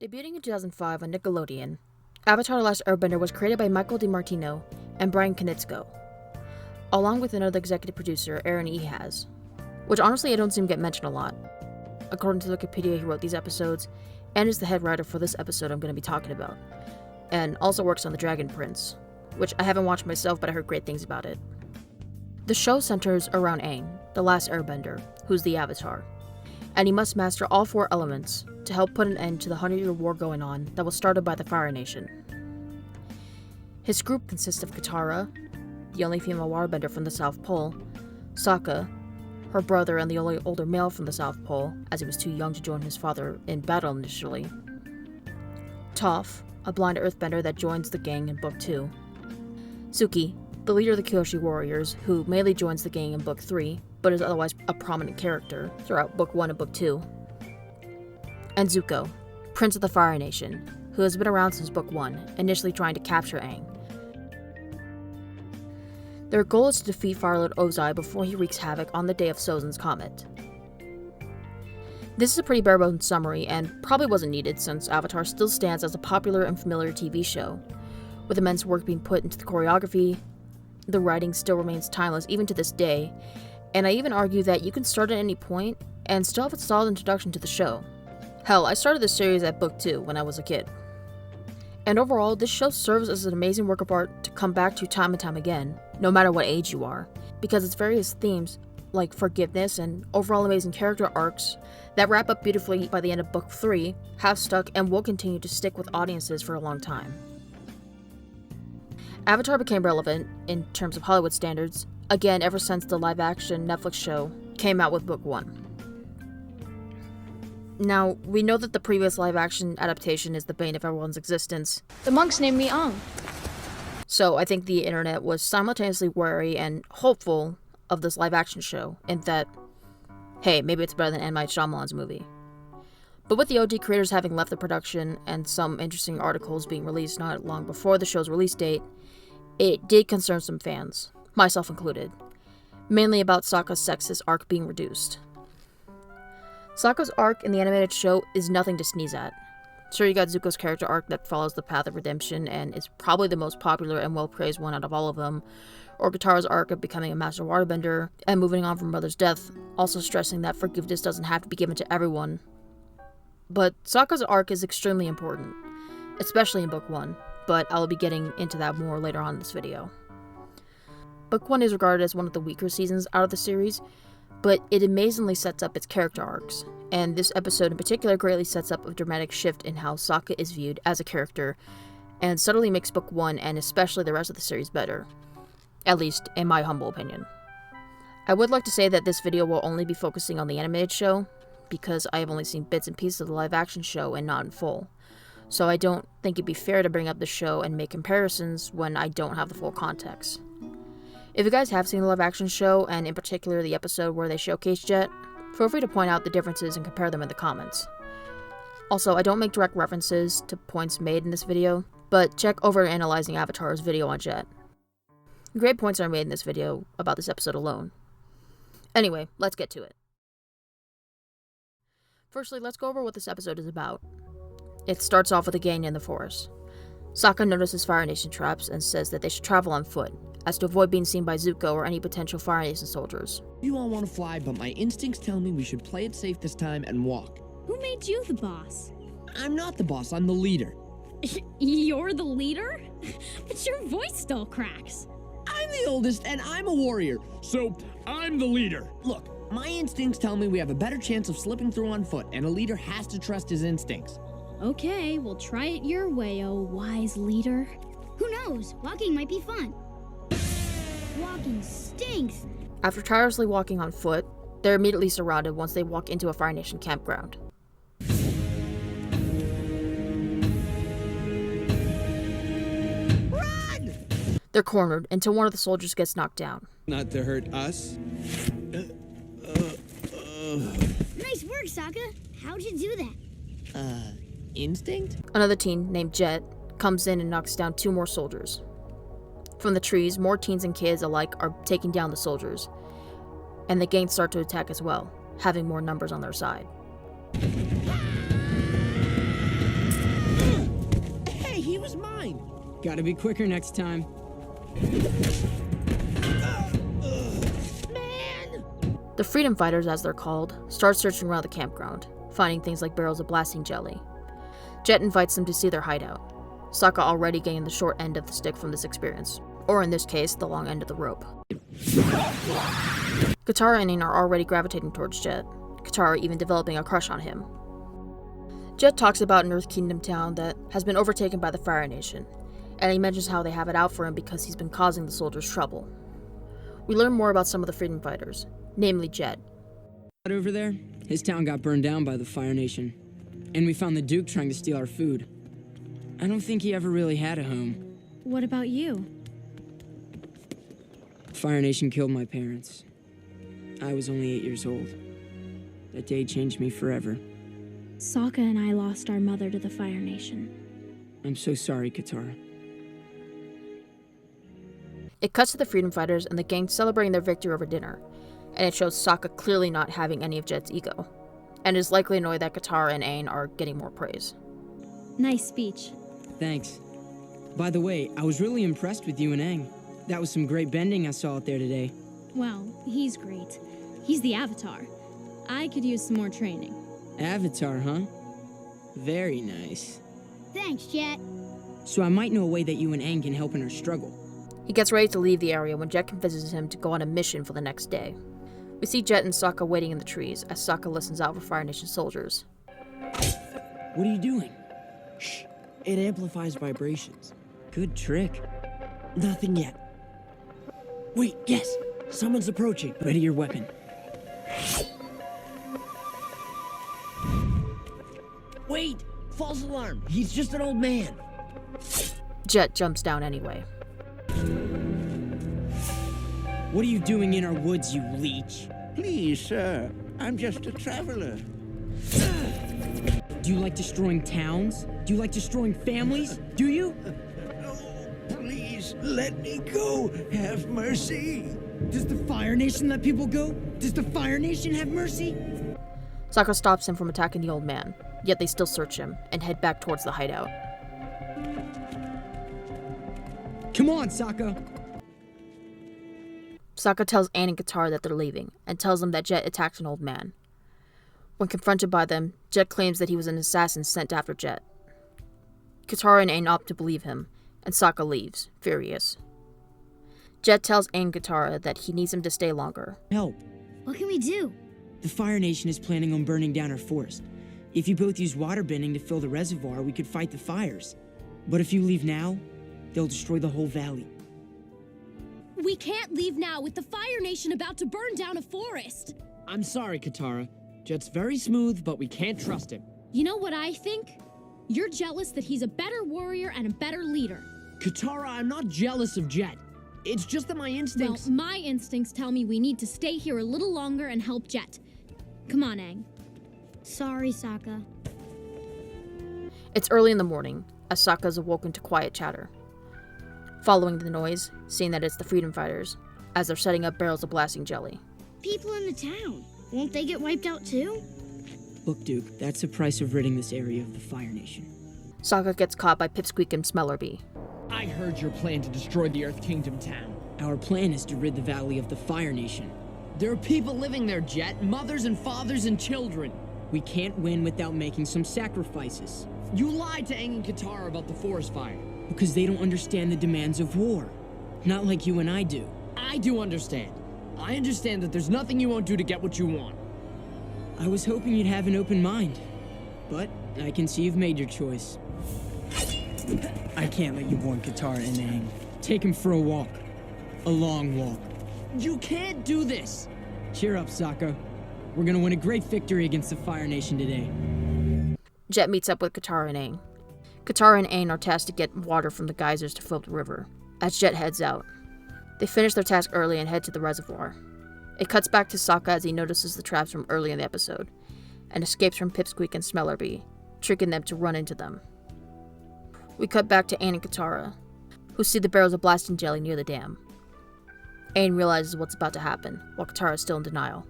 Debuting in 2005 on Nickelodeon, Avatar: Last Airbender was created by Michael DiMartino and Brian Konietzko, along with another executive producer, Aaron Ehasz, which honestly I don't see him get mentioned a lot. According to Wikipedia, he wrote these episodes and is the head writer for this episode I'm going to be talking about, and also works on The Dragon Prince, which I haven't watched myself but I heard great things about it. The show centers around Aang, the last Airbender, who's the Avatar, and he must master all 4 elements to help put an end to the 100-year war going on that was started by the Fire Nation. His group consists of Katara, the only female waterbender from the South Pole, Sokka, her brother and the only older male from the South Pole, as he was too young to join his father in battle initially, Toph, a blind earthbender that joins the gang in Book 2, Suki, the leader of the Kyoshi warriors, who mainly joins the gang in Book 3, but is otherwise a prominent character throughout Book 1 and Book 2, and Zuko, Prince of the Fire Nation, who has been around since Book 1, initially trying to capture Aang. Their goal is to defeat Fire Lord Ozai before he wreaks havoc on the day of Sozin's Comet. This is a pretty bare-bones summary, and probably wasn't needed since Avatar still stands as a popular and familiar TV show, with immense work being put into the choreography. The writing still remains timeless even to this day, and I even argue that you can start at any point and still have a solid introduction to the show. Hell, I started this series at Book 2 when I was a kid. And overall, this show serves as an amazing work of art to come back to time and time again, no matter what age you are, because its various themes, like forgiveness and overall amazing character arcs that wrap up beautifully by the end of Book 3, have stuck and will continue to stick with audiences for a long time. Avatar became relevant, in terms of Hollywood standards, again ever since the live-action Netflix show came out with Book 1. Now, we know that the previous live-action adaptation is the bane of everyone's existence. The monks named me Aang. So I think the internet was simultaneously wary and hopeful of this live-action show, in that, hey, maybe it's better than M. Night Shyamalan's movie. But with the OG creators having left the production and some interesting articles being released not long before the show's release date, it did concern some fans, myself included, mainly about Sokka's sexist arc being reduced. Sokka's arc in the animated show is nothing to sneeze at. Sure, you got Zuko's character arc that follows the path of redemption and is probably the most popular and well-praised one out of all of them, or Katara's arc of becoming a master waterbender and moving on from mother's death, also stressing that forgiveness doesn't have to be given to everyone. But Sokka's arc is extremely important, especially in Book 1, but I'll be getting into that more later on in this video. Book 1 is regarded as one of the weaker seasons out of the series, but it amazingly sets up its character arcs, and this episode in particular greatly sets up a dramatic shift in how Sokka is viewed as a character, and subtly makes Book 1 and especially the rest of the series better, at least in my humble opinion. I would like to say that this video will only be focusing on the animated show, because I have only seen bits and pieces of the live-action show and not in full, so I don't think it'd be fair to bring up the show and make comparisons when I don't have the full context. If you guys have seen the live-action show, and in particular the episode where they showcase Jet, feel free to point out the differences and compare them in the comments. Also, I don't make direct references to points made in this video, but check over Analyzing Avatar's video on Jet. Great points are made in this video about this episode alone. Anyway, let's get to it. Firstly, let's go over what this episode is about. It starts off with a gang in the forest. Sokka notices Fire Nation traps and says that they should travel on foot, as to avoid being seen by Zuko or any potential Fire Nation soldiers. You all want to fly, but my instincts tell me we should play it safe this time and walk. Who made you the boss? I'm not the boss, I'm the leader. You're the leader? But your voice still cracks. I'm the oldest and I'm a warrior, so I'm the leader. Look, my instincts tell me we have a better chance of slipping through on foot, and a leader has to trust his instincts. Okay, we'll try it your way, oh wise leader. Who knows? Walking might be fun. Walking stinks. After tirelessly walking on foot, they're immediately surrounded once they walk into a Fire Nation campground. Run! They're cornered until one of the soldiers gets knocked down. Not to hurt us. Nice work, Sokka. How'd you do that? Instinct? Another teen, named Jet, comes in and knocks down 2 more soldiers. From the trees, more teens and kids alike are taking down the soldiers, and the gang start to attack as well, having more numbers on their side. Gotta be quicker next time. The freedom fighters, as they're called, start searching around the campground, finding things like barrels of blasting jelly. Jet invites them to see their hideout, Sokka already getting the short end of the stick from this experience, or in this case, the long end of the rope. Katara and Aang are already gravitating towards Jet, Katara even developing a crush on him. Jet talks about an Earth Kingdom town that has been overtaken by the Fire Nation, and he mentions how they have it out for him because he's been causing the soldiers trouble. We learn more about some of the freedom fighters, namely Jet. Over there, his town got burned down by the Fire Nation, and we found the Duke trying to steal our food. I don't think he ever really had a home. What about you? Fire Nation killed my parents. I was only 8 years old. That day changed me forever. Sokka and I lost our mother to the Fire Nation. I'm so sorry, Katara. It cuts to the freedom fighters and the gang celebrating their victory over dinner, and it shows Sokka clearly not having any of Jet's ego, and is likely annoyed that Katara and Aang are getting more praise. Nice speech. Thanks. By the way, I was really impressed with you and Aang. That was some great bending I saw out there today. Well, he's great. He's the Avatar. I could use some more training. Avatar, huh? Very nice. Thanks, Jet. So I might know a way that you and Aang can help in our struggle. He gets ready to leave the area when Jet convinces him to go on a mission for the next day. We see Jet and Sokka waiting in the trees as Sokka listens out for Fire Nation soldiers. What are you doing? Shh. It amplifies vibrations. Good trick. Nothing yet. Wait, yes. Someone's approaching. Ready your weapon. Wait! False alarm. He's just an old man. Jet jumps down anyway. What are you doing in our woods, you leech? Please, sir. I'm just a traveler. Do you like destroying towns? Do you like destroying families? Do you? No, please, let me go. Have mercy. Does the Fire Nation let people go? Does the Fire Nation have mercy? Sokka stops him from attacking the old man, yet they still search him and head back towards the hideout. Come on, Sokka! Sokka tells Aang and Katara that they're leaving, and tells them that Jet attacked an old man. When confronted by them, Jet claims that he was an assassin sent after Jet. Katara and Aang opt to believe him, and Sokka leaves, furious. Jet tells Aang and Katara that he needs him to stay longer. Help. What can we do? The Fire Nation is planning on burning down our forest. If you both use water bending to fill the reservoir, we could fight the fires. But if you leave now, they'll destroy the whole valley. We can't leave now with the Fire Nation about to burn down a forest. I'm sorry, Katara. Jet's very smooth, but we can't trust him. You know what I think? You're jealous that he's a better warrior and a better leader. Katara, I'm not jealous of Jet. It's just that my instincts... Well, my instincts tell me we need to stay here a little longer and help Jet. Come on, Aang. Sorry, Sokka. It's early in the morning, as Sokka is awoken to quiet chatter. Following the noise, seeing that it's the freedom fighters, as they're setting up barrels of blasting jelly. People in the town. Won't they get wiped out too? Look, Duke, that's the price of ridding this area of the Fire Nation. Sokka gets caught by Pipsqueak and Smellerbee. I heard your plan to destroy the Earth Kingdom town. Our plan is to rid the valley of the Fire Nation. There are people living there, Jet. Mothers and fathers and children. We can't win without making some sacrifices. You lied to Aang and Katara about the forest fire. Because they don't understand the demands of war. Not like you and I do. I do understand. I understand that there's nothing you won't do to get what you want. I was hoping you'd have an open mind. But I can see you've made your choice. I can't let you warn Katara and Aang. Take him for a walk. A long walk. You can't do this! Cheer up, Sokka. We're gonna win a great victory against the Fire Nation today. Jet meets up with Katara and Aang. Katara and Aang are tasked to get water from the geysers to fill the river, as Jet heads out. They finish their task early and head to the reservoir. It cuts back to Sokka as he notices the traps from early in the episode, and escapes from Pipsqueak and Smellerbee, tricking them to run into them. We cut back to Aang and Katara, who see the barrels of blasting jelly near the dam. Aang realizes what's about to happen, while Katara is still in denial.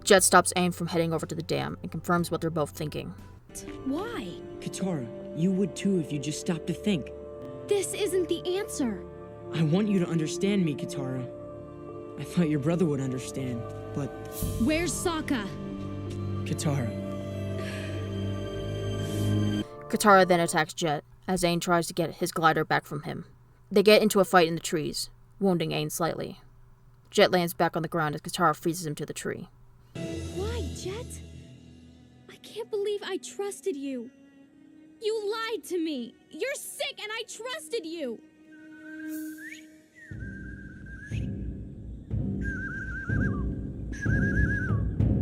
Jet stops Aang from heading over to the dam and confirms what they're both thinking. Why? Katara, you would too if you just stopped to think. This isn't the answer. I want you to understand me, Katara. I thought your brother would understand, but... Where's Sokka? Katara. Katara then attacks Jet, as Aang tries to get his glider back from him. They get into a fight in the trees, wounding Aang slightly. Jet lands back on the ground as Katara freezes him to the tree. Why, Jet? I can't believe I trusted you. You lied to me. You're sick and I trusted you.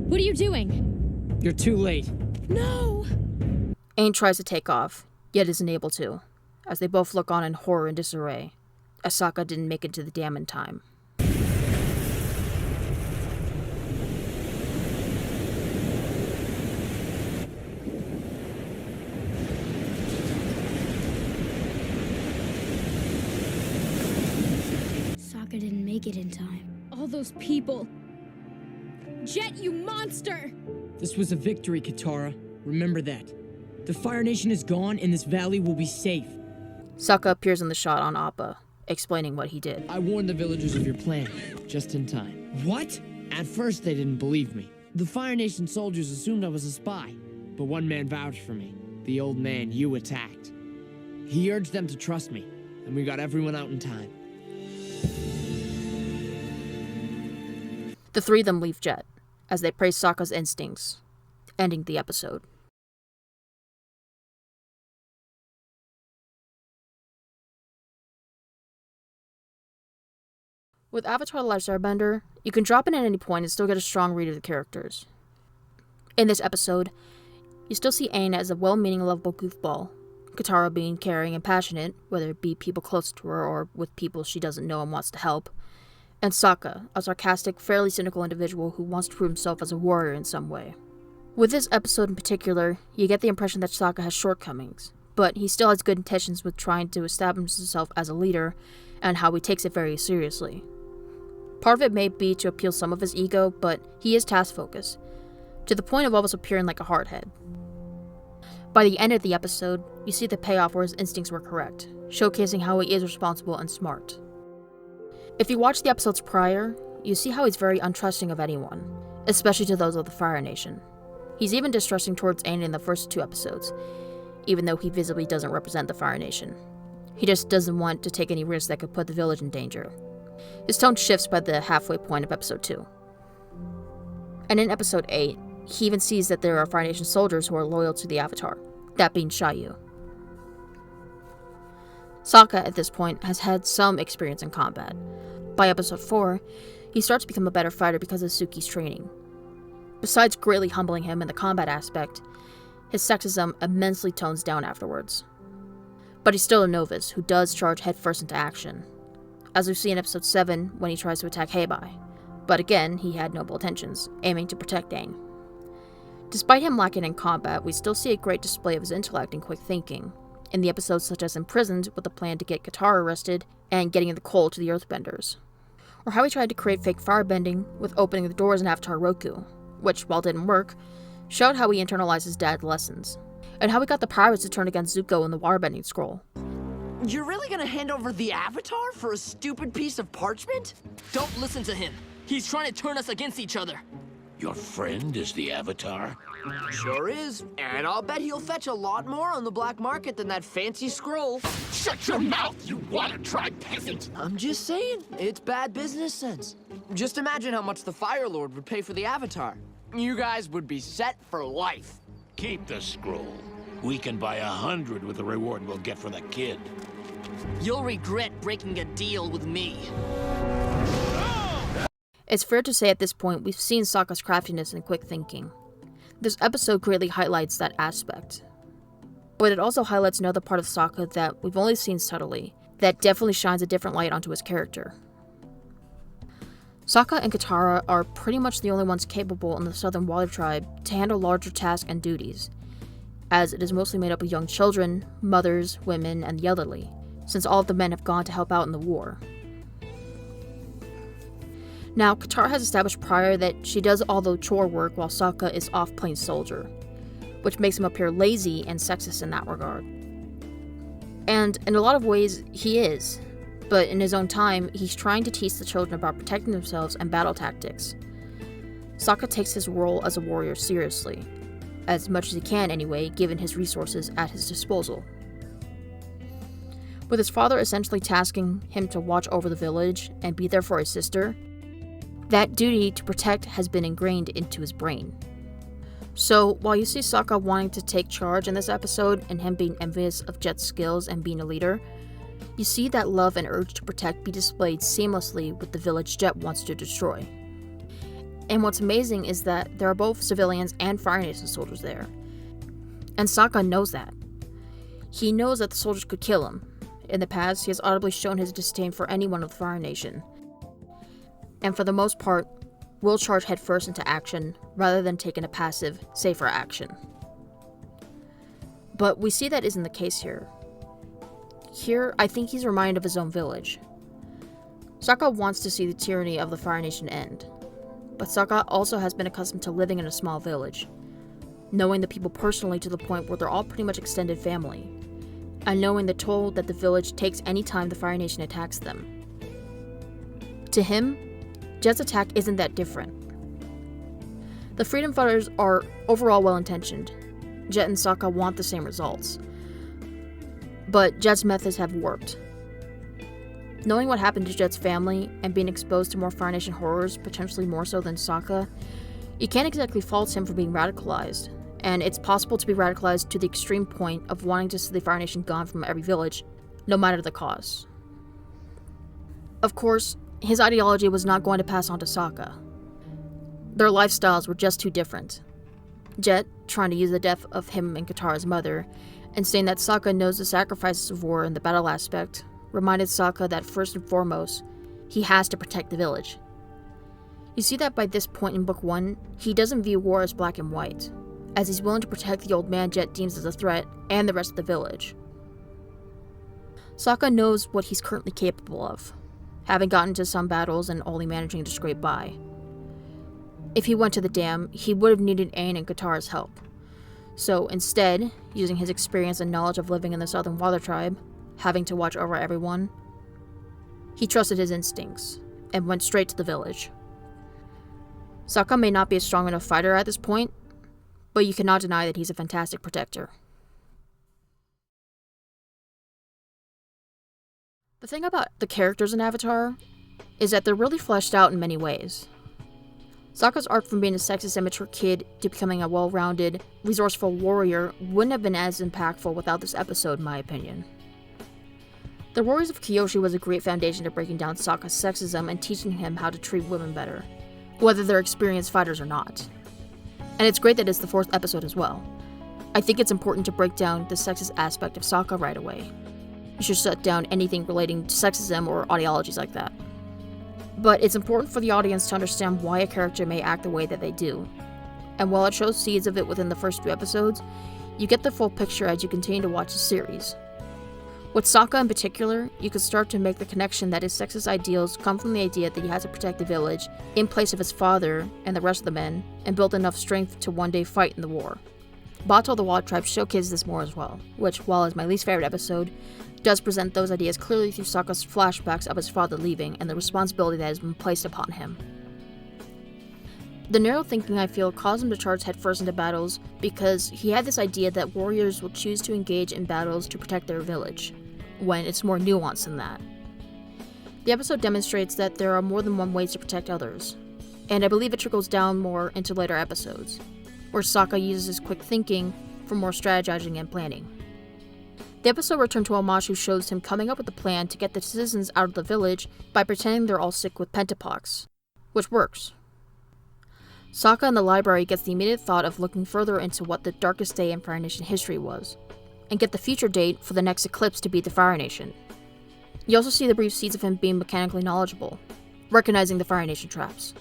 What are you doing? You're too late. No! Aang tries to take off, yet isn't able to, as they both look on in horror and disarray, as Sokka didn't make it to the dam in time. Sokka didn't make it in time. All those people. Jet, you monster! This was a victory, Katara. Remember that. The Fire Nation is gone and this valley will be safe. Sokka appears in the shot on Appa, explaining what he did. I warned the villagers of your plan, just in time. What? At first, they didn't believe me. The Fire Nation soldiers assumed I was a spy, but one man vouched for me, the old man you attacked. He urged them to trust me, and we got everyone out in time. The three of them leave Jet, as they praise Sokka's instincts, ending the episode. With Avatar: The Last Airbender, you can drop in at any point and still get a strong read of the characters. In this episode, you still see Aang as a well-meaning, lovable goofball, Katara being caring and passionate, whether it be people close to her or with people she doesn't know and wants to help, and Sokka, a sarcastic, fairly cynical individual who wants to prove himself as a warrior in some way. With this episode in particular, you get the impression that Sokka has shortcomings, but he still has good intentions with trying to establish himself as a leader, and how he takes it very seriously. Part of it may be to appeal some of his ego, but he is task-focused, to the point of almost appearing like a hardhead. By the end of the episode, you see the payoff where his instincts were correct, showcasing how he is responsible and smart. If you watch the episodes prior, you see how he's very untrusting of anyone, especially to those of the Fire Nation. He's even distrusting towards Aang in the first 2 episodes, even though he visibly doesn't represent the Fire Nation. He just doesn't want to take any risks that could put the village in danger. His tone shifts by the halfway point of episode 2. And in episode 8, he even sees that there are Fire Nation soldiers who are loyal to the Avatar, that being Shyu. Sokka, at this point, has had some experience in combat. By episode 4, he starts to become a better fighter because of Suki's training. Besides greatly humbling him in the combat aspect, his sexism immensely tones down afterwards. But he's still a novice who does charge headfirst into action, as we see in episode 7 when he tries to attack Heibai. But again, he had noble intentions, aiming to protect Aang. Despite him lacking in combat, we still see a great display of his intellect and quick thinking, in the episodes such as Imprisoned with the plan to get Katara arrested and getting the coal to the Earthbenders, or how he tried to create fake firebending with opening the doors in Avatar Roku, which, while didn't work, showed how he internalized his dad's lessons, and how he got the pirates to turn against Zuko in the waterbending scroll. You're really gonna hand over the Avatar for a stupid piece of parchment? Don't listen to him. He's trying to turn us against each other. Your friend is the Avatar? Sure is. And I'll bet he'll fetch a lot more on the black market than that fancy scroll. Shut your mouth, you water-tribe peasant! I'm just saying, it's bad business sense. Just imagine how much the Fire Lord would pay for the Avatar. You guys would be set for life. Keep the scroll. We can buy 100 with the reward we'll get for the kid. You'll regret breaking a deal with me. It's fair to say at this point we've seen Sokka's craftiness and quick thinking. This episode greatly highlights that aspect. But it also highlights another part of Sokka that we've only seen subtly, that definitely shines a different light onto his character. Sokka and Katara are pretty much the only ones capable in the Southern Water Tribe to handle larger tasks and duties, as it is mostly made up of young children, mothers, women, and the elderly, since all of the men have gone to help out in the war. Now, Katara has established prior that she does all the chore work while Sokka is off playing soldier, which makes him appear lazy and sexist in that regard. And in a lot of ways, he is. But in his own time, he's trying to teach the children about protecting themselves and battle tactics. Sokka takes his role as a warrior seriously, as much as he can anyway, given his resources at his disposal. With his father essentially tasking him to watch over the village and be there for his sister, that duty to protect has been ingrained into his brain. So, while you see Sokka wanting to take charge in this episode and him being envious of Jet's skills and being a leader, you see that love and urge to protect be displayed seamlessly with the village Jet wants to destroy. And what's amazing is that there are both civilians and Fire Nation soldiers there. And Sokka knows that. He knows that the soldiers could kill him. In the past, he has audibly shown his disdain for anyone of the Fire Nation. And for the most part, will charge headfirst into action rather than taking a passive, safer action. But we see that isn't the case here. Here, I think he's reminded of his own village. Sokka wants to see the tyranny of the Fire Nation end. But Sokka also has been accustomed to living in a small village, knowing the people personally to the point where they're all pretty much extended family, and knowing the toll that the village takes any time the Fire Nation attacks them. To him, Jet's attack isn't that different. The Freedom Fighters are overall well-intentioned. Jet and Sokka want the same results. But Jet's methods have worked. Knowing what happened to Jet's family and being exposed to more Fire Nation horrors, potentially more so than Sokka, you can't exactly fault him for being radicalized, and it's possible to be radicalized to the extreme point of wanting to see the Fire Nation gone from every village, no matter the cause. Of course, his ideology was not going to pass on to Sokka. Their lifestyles were just too different. Jet, trying to use the death of him and Katara's mother, and saying that Sokka knows the sacrifices of war and the battle aspect, reminded Sokka that first and foremost, he has to protect the village. You see that by this point in Book 1, he doesn't view war as black and white, as he's willing to protect the old man Jet deems as a threat and the rest of the village. Sokka knows what he's currently capable of, having gotten into some battles and only managing to scrape by. If he went to the dam, he would have needed Aang and Katara's help. So instead, using his experience and knowledge of living in the Southern Water Tribe, having to watch over everyone, he trusted his instincts and went straight to the village. Sokka may not be a strong enough fighter at this point, but you cannot deny that he's a fantastic protector. The thing about the characters in Avatar is that they're really fleshed out in many ways. Sokka's arc from being a sexist, immature kid to becoming a well-rounded, resourceful warrior wouldn't have been as impactful without this episode, in my opinion. The Warriors of Kyoshi was a great foundation to breaking down Sokka's sexism and teaching him how to treat women better, whether they're experienced fighters or not. And it's great that it's the 4th episode as well. I think it's important to break down the sexist aspect of Sokka right away. You should shut down anything relating to sexism or ideologies like that. But it's important for the audience to understand why a character may act the way that they do. And while it shows seeds of it within the first 2 episodes, you get the full picture as you continue to watch the series. With Sokka in particular, you could start to make the connection that his sexist ideals come from the idea that he has to protect the village in place of his father and the rest of the men, and build enough strength to one day fight in the war. Bato the Water Tribe showcases this more as well, which, while is my least favorite episode, does present those ideas clearly through Sokka's flashbacks of his father leaving and the responsibility that has been placed upon him. The narrow thinking, I feel, caused him to charge headfirst into battles because he had this idea that warriors will choose to engage in battles to protect their village, when it's more nuanced than that. The episode demonstrates that there are more than one way to protect others, and I believe it trickles down more into later episodes, where Sokka uses his quick thinking for more strategizing and planning. The episode returned to homage who shows him coming up with a plan to get the citizens out of the village by pretending they're all sick with pentapox, which works. Sokka in the library gets the immediate thought of looking further into what the darkest day in Fire Nation history was, and get the future date for the next eclipse to beat the Fire Nation. You also see the brief seeds of him being mechanically knowledgeable, recognizing the Fire Nation traps,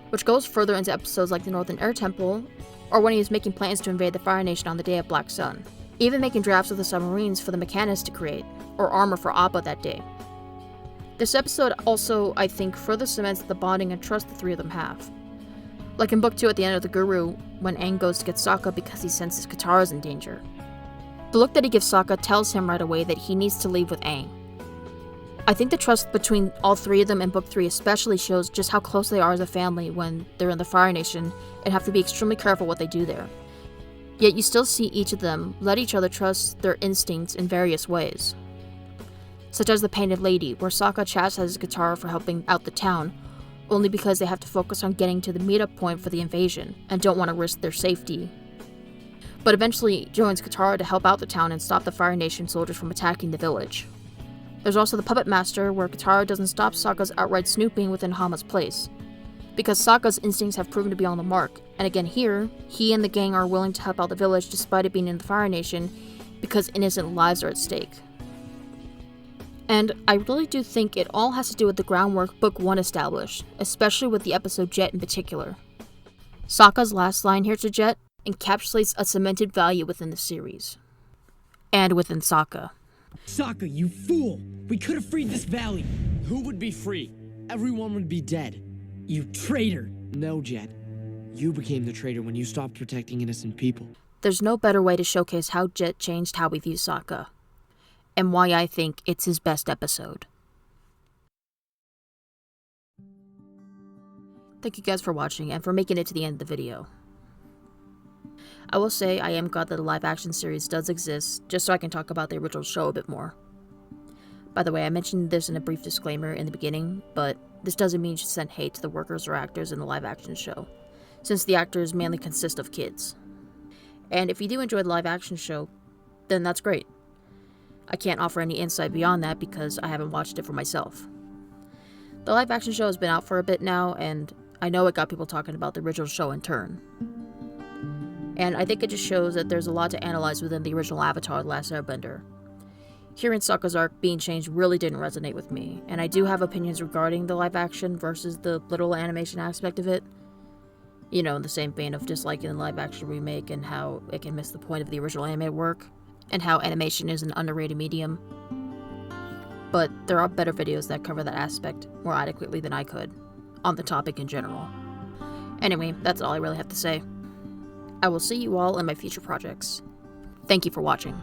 which goes further into episodes like the Northern Air Temple, or when he was making plans to invade the Fire Nation on the day of Black Sun, even making drafts of the submarines for the mechanists to create, or armor for Appa that day. This episode also, I think, further cements the bonding and trust the 3 of them have. Like in Book 2 at the end of The Guru, when Aang goes to get Sokka because he senses Katara's in danger. The look that he gives Sokka tells him right away that he needs to leave with Aang. I think the trust between all three of them in Book 3 especially shows just how close they are as a family when they're in the Fire Nation and have to be extremely careful what they do there. Yet you still see each of them let each other trust their instincts in various ways. Such as the Painted Lady, where Sokka chastises Katara for helping out the town, only because they have to focus on getting to the meetup point for the invasion, and don't want to risk their safety. But eventually joins Katara to help out the town and stop the Fire Nation soldiers from attacking the village. There's also the Puppet Master, where Katara doesn't stop Sokka's outright snooping within Hama's place, because Sokka's instincts have proven to be on the mark, and again here, he and the gang are willing to help out the village despite it being in the Fire Nation, because innocent lives are at stake. And I really do think it all has to do with the groundwork Book 1 established, especially with the episode Jet in particular. Sokka's last line here to Jet encapsulates a cemented value within the series. And within Sokka. Sokka, you fool! We could have freed this valley! Who would be free? Everyone would be dead. You traitor! No, Jet. You became the traitor when you stopped protecting innocent people. There's no better way to showcase how Jet changed how we view Sokka, and why I think it's his best episode. Thank you guys for watching and for making it to the end of the video. I will say I am glad that the live action series does exist, just so I can talk about the original show a bit more. By the way, I mentioned this in a brief disclaimer in the beginning, but this doesn't mean you should send hate to the workers or actors in the live action show, since the actors mainly consist of kids. And if you do enjoy the live action show, then that's great. I can't offer any insight beyond that because I haven't watched it for myself. The live action show has been out for a bit now, and I know it got people talking about the original show in turn. And I think it just shows that there's a lot to analyze within the original Avatar, Last Airbender. Hearing Sokka's arc being changed really didn't resonate with me, and I do have opinions regarding the live action versus the literal animation aspect of it. You know, in the same vein of disliking the live action remake and how it can miss the point of the original animated work, and how animation is an underrated medium. But there are better videos that cover that aspect more adequately than I could, on the topic in general. Anyway, that's all I really have to say. I will see you all in my future projects. Thank you for watching.